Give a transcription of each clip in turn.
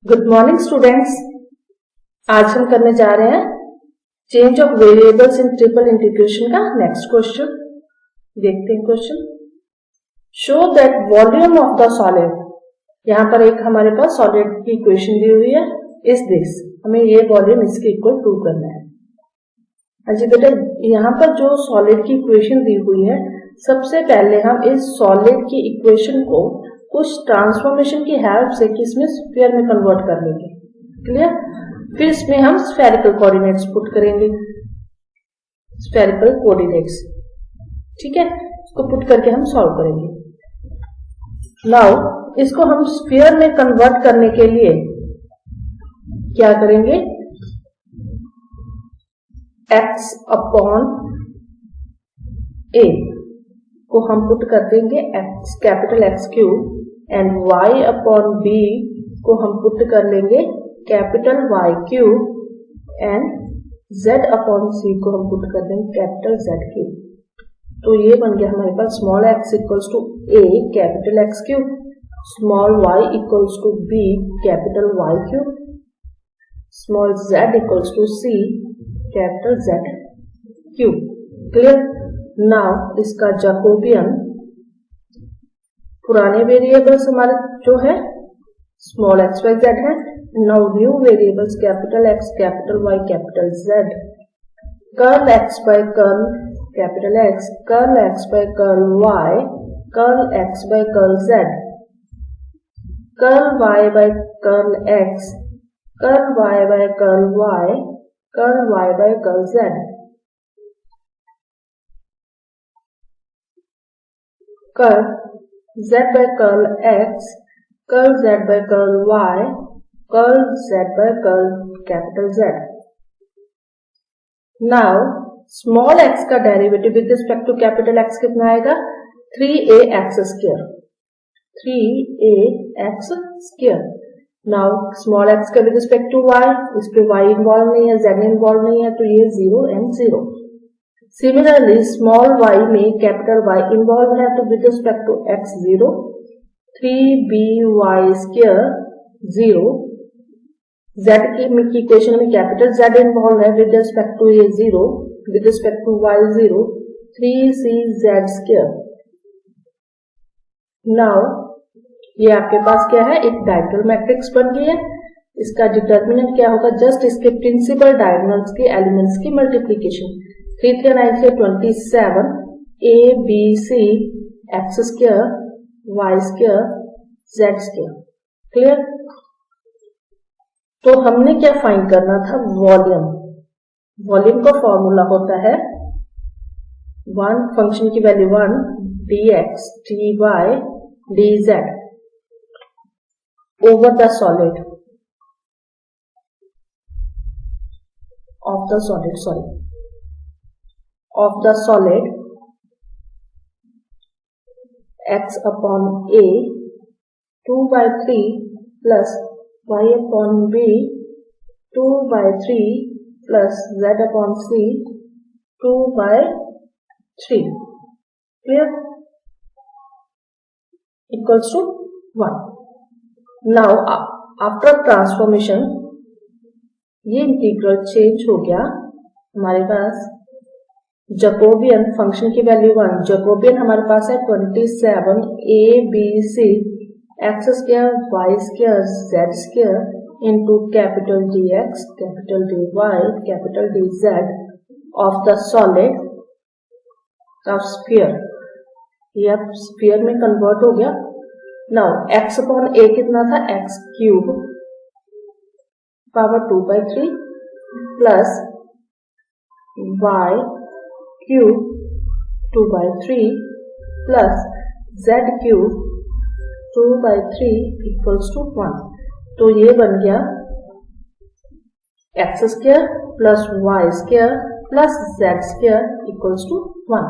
Good morning students. आज हम करने जा रहे हैं change of variables in triple integration का नेक्स्ट क्वेश्चन। देखते हैं question. Show that volume of the solid, यहाँ पर एक हमारे पास सॉलिड की इक्वेशन दी हुई है, इज दिस, हमें ये वॉल्यूम इसके इक्वल प्रूव करना है। अच्छा बेटा, यहाँ पर जो सॉलिड की इक्वेशन दी हुई है, सबसे पहले हम इस सॉलिड की इक्वेशन को कुछ ट्रांसफॉर्मेशन की हेल्प से किसमें स्फीयर में कन्वर्ट कर लेंगे। क्लियर? फिर इसमें हम स्फेरिकल कोऑर्डिनेट्स पुट करेंगे, स्फेरिकल कोऑर्डिनेट्स, ठीक है, इसको पुट करके हम सॉल्व करेंगे। नाउ इसको हम स्फीयर में कन्वर्ट करने के लिए क्या करेंगे, x अपॉन a को हम पुट कर देंगे x capital X cube, and y upon b को हम पुट कर लेंगे capital Y cube, and z upon c को हम पुट कर देंगे कैपिटल Z क्यूब। तो ये बन गया हमारे पास small x equals to a capital X cube, small y equals to b capital Y cube, small z equals to c capital Z cube. Clear? Now इसका जैकोबियन, पुराने वेरिएबल्स हमारे जो है स्मॉल एक्स वाई जेड है, now new variables capital X capital Y capital Z, curl X by curl capital X, curl X by curl Y, curl X by curl Z, curl y by curl x, curl y by curl Y, curl y by curl Z, curl z by curl x, curl z by curl y, curl z by curl capital Z. Now small x का derivative with respect to capital X कितना आएगा, 3ax square, 3ax square. Now small x का with respect to y, इस पे y involve नहीं है, z involve नहीं है, तो ये 0 and 0. सिमिलरली स्मॉल y में कैपिटल Y इन्वॉल्व है, तो with respect to x 0, 3by square 0, z की इक्वेशन में कैपिटल Z इन्वॉल्व है, विद रिस्पेक्ट टू ये 0, with respect to y 0, 3cz square. Now ये आपके पास क्या है, एक डायगोनल मैट्रिक्स बन गई है। इसका डिटर्मिनेंट क्या होगा, जस्ट इसके प्रिंसिपल डायगोनल्स के एलिमेंट्स की मल्टीप्लीकेशन। 3 3 9 से 27, a b c x square y square z square. Clear? तो हमने क्या फाइंड करना था, वॉल्यूम। वॉल्यूम का फॉर्मूला होता है 1 फंक्शन की value 1 dx dy dz over the solid of the solid, sorry, of the solid x upon a 2 by 3 plus y upon b 2 by 3 plus z upon c 2 by 3, clear, equals to 1. Now after transformation ये integral change हो गया, हमारे पास Jacobian function की value 1, Jacobian हमारे पास है 27 a b c x square y square z square into capital dx capital dy capital dz of the solid of sphere. ये अब sphere में कन्वर्ट हो गया। नाउ x अपॉन a कितना था, x cube power 2 by 3 plus y cube 2 by 3 plus z cube 2 by 3 equals to 1। तो ये बन गया x square plus y square plus z square equals to 1।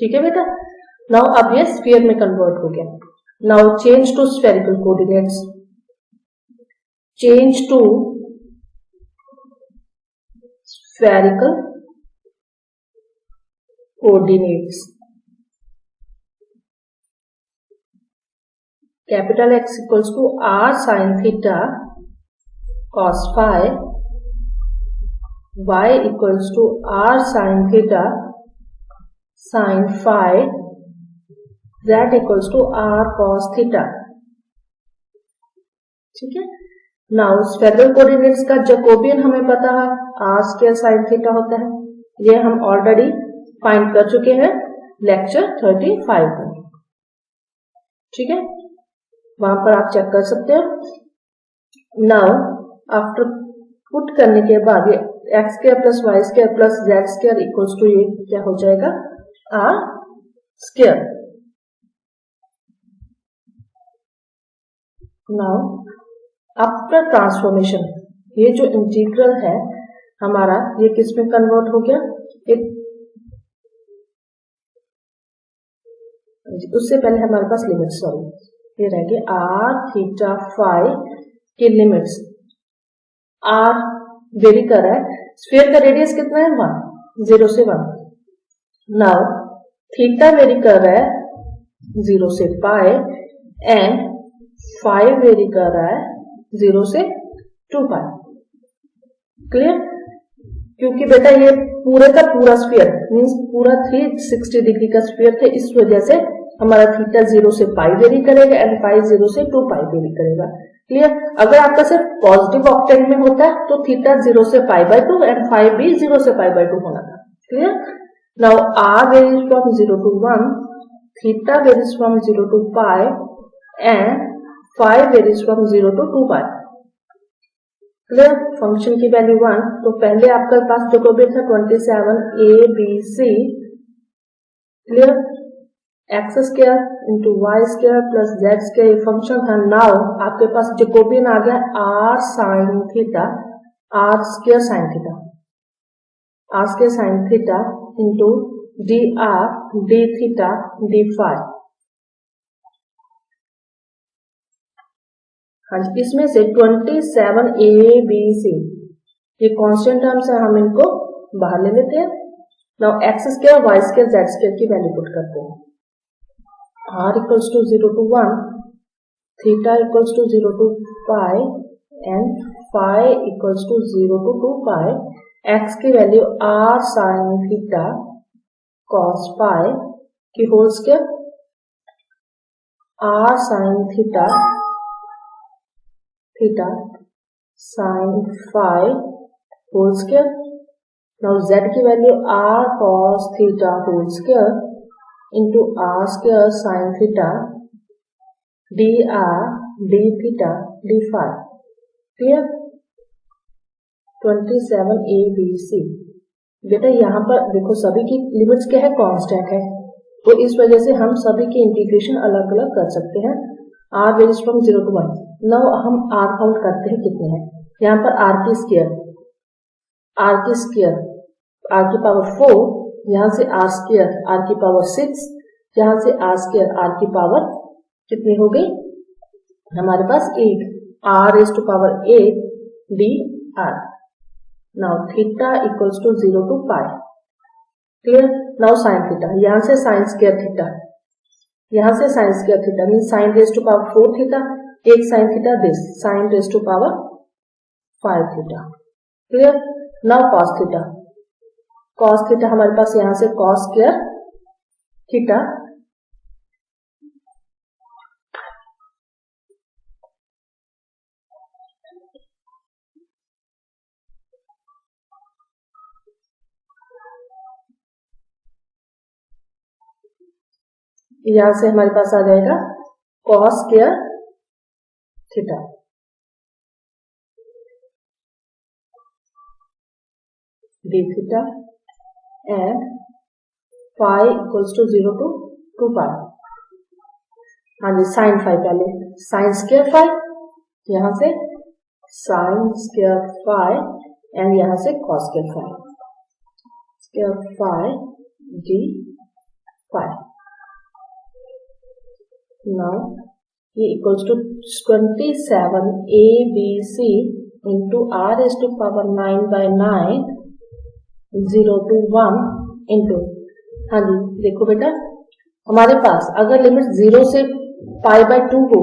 ठीक है बेटा? नाउ अब ये स्फीयर में कन्वर्ट हो गया। Now change to spherical coordinates, change to spherical coordinates. Capital X equals to R sine theta cos phi, y equals to R sine theta sin phi, z equals to R cos theta. ठीक है। Now spherical coordinates का Jacobian हमें पता है R square sine theta होता है, ये हम ऑलरेडी फाइंड कर चुके हैं लेक्चर 35 में। ठीक है, वहां पर आप चेक कर सकते हो। नाउ आफ्टर पुट करने के बाद ये x square plus y square plus z square equals to ये क्या हो जाएगा r square. Now after transformation ये जो इंटीग्रल है हमारा ये किस में कन्वर्ट हो गया, एक उससे पहले हमारे पास लिमिट सॉरी ये रहेगी आर थीटा फाई की लिमिट्स। आर वेरी कर रहा है, स्फीयर का रेडियस कितना है 1, 0 से 1। नाउ थीटा वेरी कर रहा है 0 से पाई एंड फाई वेरी कर रहा है 0 से 2 पाई। क्लियर, क्योंकि बेटा ये पूरे का पूरा स्फीयर मींस पूरा 360 डिग्री का स्फीयर थे, इस वजह से हमारा थीटा 0 से पाई वेरी करेगा एंड पाई 0 से 2 पाई वेरी करेगा। क्लियर, अगर आपका सिर्फ पॉजिटिव ऑक्टेंट में होता है तो थीटा 0 से पाई बाय 2 एंड फाई भी 0 से पाई बाय 2 होना था। Clear, now r varies from 0 to 1, theta varies from 0 to pi and phi varies from 0 to 2 pi. Clear, function की वैल्यू 1, तो पहले आपके पास जैकोबियन था 27 ABC। Clear, x square into y square plus z square ये function था। Now आपके पास जैकोबियन आ गया r sine theta, r square sine theta, r square sine theta into D R d theta d phi. हाँ जी, इसमें से 27 ABC ये कांस्टेंट टर्म्स है, हम इनको बाहर ले लेते हैं। Now x square y square z square की वैल्यू पुट करते हैं। r equals to 0 to 1, theta equals to 0 to pi and phi equals to 0 to 2 pi। x की value r sin theta cos pi की whole square, r sin theta theta sin phi whole square. Now z की value r cos theta whole square into r square sin theta dr d theta d phi। Clear, 27 ABC। बेटा यहाँ पर देखो सभी की limits क्या है, constant है, तो इस वजह से हम सभी की इंटीग्रेशन अलग अलग कर सकते हैं। r varies from 0 to 1। Now हम r काउंट करते हैं कितने हैं। यहाँ पर r की स्क्वायर r की पावर 4, यहाँ से r स्क्वायर r की पावर 6, यहाँ से r स्क्वायर r की पावर कितनी हो गई हमारे पास 8, r raise to power 8 d r। Now theta equals to 0 to pi. Clear, now sine theta, यहाँ से साइन स्क्वायर थीटा, यहाँ से sine square theta mean sine raise to power 4 theta, एक sine theta this sine raise to power 5 theta. Clear, now cos theta, cos theta हमारे पास यहाँ से cos square theta यहां से हमारे पास आ जाएगा cos square theta. D theta and phi equals to 0 to 2 pi. हाँ जी, साइन फाई पहले साइन स्क्वायर फाई, यहां से साइन स्क्वायर फाई एंड यहां से cos square phi d phi. Now ये equals to 27 ABC into r raise to power 9/9 0 to 1 into, हाँ जी देखो बेटा हमारे पास अगर लिमिट 0 से पाई बाय 2 हो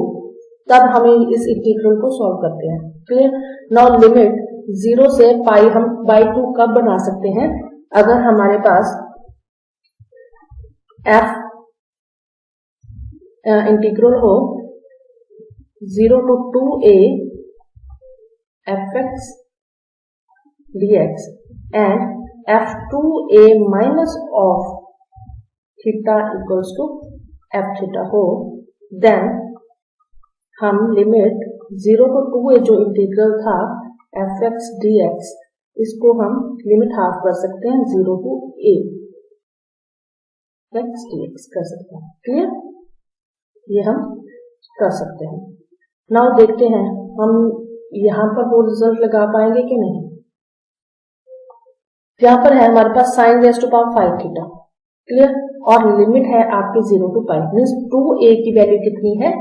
तब हमें इस इंटीग्रल को सॉल्व करते हैं। क्लियर। नाउ लिमिट 0 से पाई हम बाई 2 कब बना सकते हैं? अगर हमारे पास f इंटीग्रल हो 0 to 2a fx dx and f2a minus of theta equals to f theta हो, then हम लिमिट 0 to 2a जो इंटीग्रल था fx dx, इसको हम लिमिट हाफ कर सकते हैं 0 to a x dx कर सकते हैं। क्लियर। ये हम कर सकते हैं। नाउ देखते हैं हम यहां पर वो रिजल्ट लगा पाएंगे कि नहीं। यहां पर है हमारे पास sin raise to power 5 theta. Clear. और लिमिट है आपकी 0 to पाई, मीन्स 2a की वैल्यू कितनी है?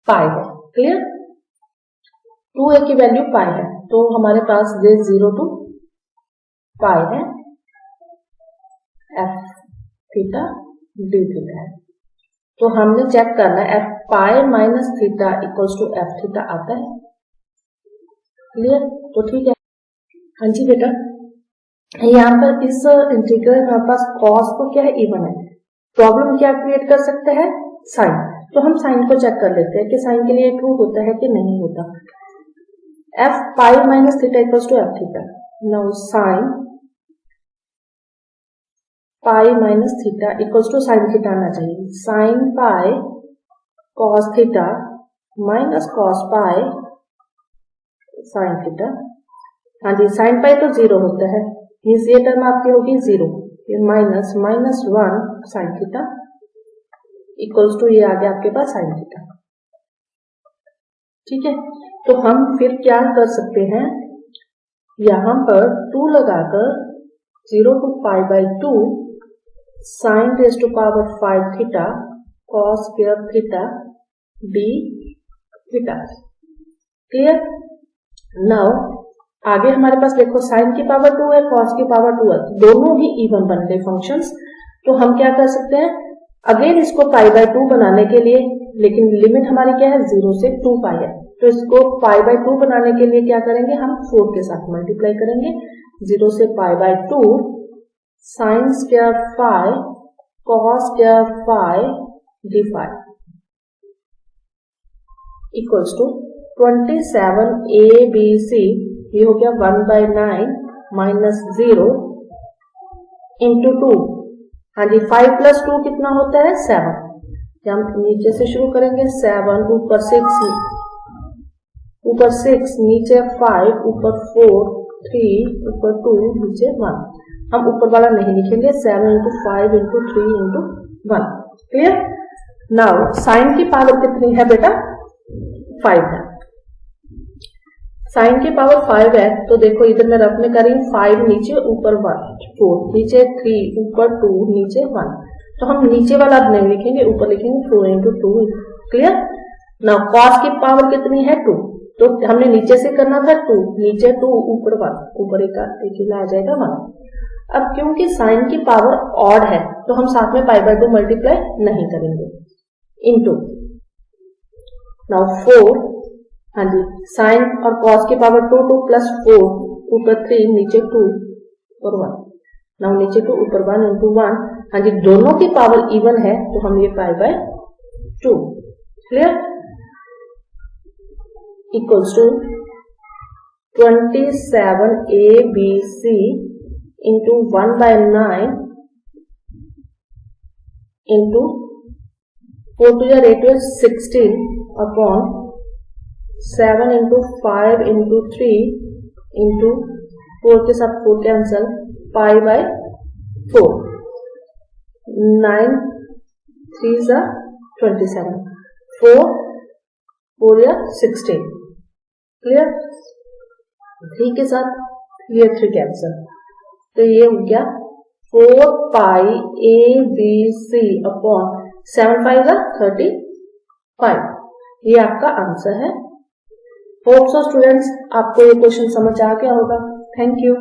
पाई है। क्लियर। 2a की वैल्यू पाई है, तो हमारे पास ये 0 to पाई है f थीटा डी थीटा है। तो हमने चेक करना है f pi minus theta equals to f theta आता है। क्लियर। तो ठीक है। हाँ जी बेटा, यहाँ पर इस इंटीग्रल हमारे पास कॉस तो क्या है? इवन है। प्रॉब्लम क्या क्रिएट कर सकते हैं? साइन। तो हम साइन को चेक कर लेते हैं कि साइन के लिए ट्रू होता है कि नहीं होता। f pi minus theta equals to f theta. Now sine pi minus theta equals to sine theta आना चाहिए। Sine pi cos theta minus cos pi sine theta. हाँ जी, साइन पाई तो 0 होता है, मीन्स ये टर्म आपकी होगी 0, ये minus minus 1 sine theta equals to ये आ गया आपके पास साइन थीटा। ठीक है। तो हम फिर क्या कर सकते हैं, यहां पर 2 लगाकर 0 to pi by 2 sine raise to power 5 theta cos square theta d theta. Clear. Now आगे हमारे पास देखो साइन की पावर 2 है, कॉस की पावर 2 है, दोनों ही इवन बन गए फंक्शंस। तो हम क्या कर सकते हैं, अगेन इसको पाई बाय 2 बनाने के लिए, लेकिन लिमिट हमारी क्या है? 0 से 2 पाई है, तो इसको पाई बाय 2 बनाने के लिए क्या करेंगे, हम 4 के साथ मल्टीप्लाई करेंगे। 0 से pi by 2 sine square phi cos square phi d phi equals to 27 ABC, ये हो गया 1/9 माइनस 0 इंटू 2। हाँ जी, 5 प्लस 2 कितना होता है? 7। हम नीचे से शुरू करेंगे। 7 ऊपर 6 नीचे 5 ऊपर 4 3 ऊपर 2 नीचे 1। हम ऊपर वाला नहीं लिखेंगे। 7 into 5 into 3 into 1। Clear. Now sign की पावर कितनी है बेटा? 5 है। साइन की पावर 5 है, तो देखो इधर मैं रफ में कर रही हूँ 5 नीचे ऊपर 1 4 नीचे 3 ऊपर 2 नीचे 1। तो हम नीचे वाला अब नहीं लिखेंगे, ऊपर लिखेंगे 4 इंटू 2। क्लियर। नाउ कॉस की पावर कितनी है? 2। तो हमने नीचे से करना था 2 नीचे 2 ऊपर 1, ऊपर एक आ जाएगा 1। अब क्योंकि साइन की पावर ऑड है, तो हम साथ में पाई बाय 2 मल्टीप्लाई नहीं करेंगे। इंटू नाउ 4, हाँ जी, साइन और कॉस की पावर 2 2 प्लस 4 ऊपर 3 नीचे 2 और 1। नाउ नीचे 2 ऊपर 1 इंटू 1। हाँ जी, दोनों की पावर इवन है, तो हम ये pi by 2। Clear. Equals to 27 ABC into 1/9 into 4 to 8 is 16 upon 7 into 5 into 3 into 4 के साथ 4 कैंसल, पाई बाय 4। 9 3 जा 27, 4 या 16। क्लियर। 3 के साथ ये 3 कैंसल, तो ये हो गया 4 पाई ABC अपॉन 7 5 35। ये आपका आंसर है। होप सो स्टूडेंट्स आपको ये क्वेश्चन समझ आ गया होगा। Thank you.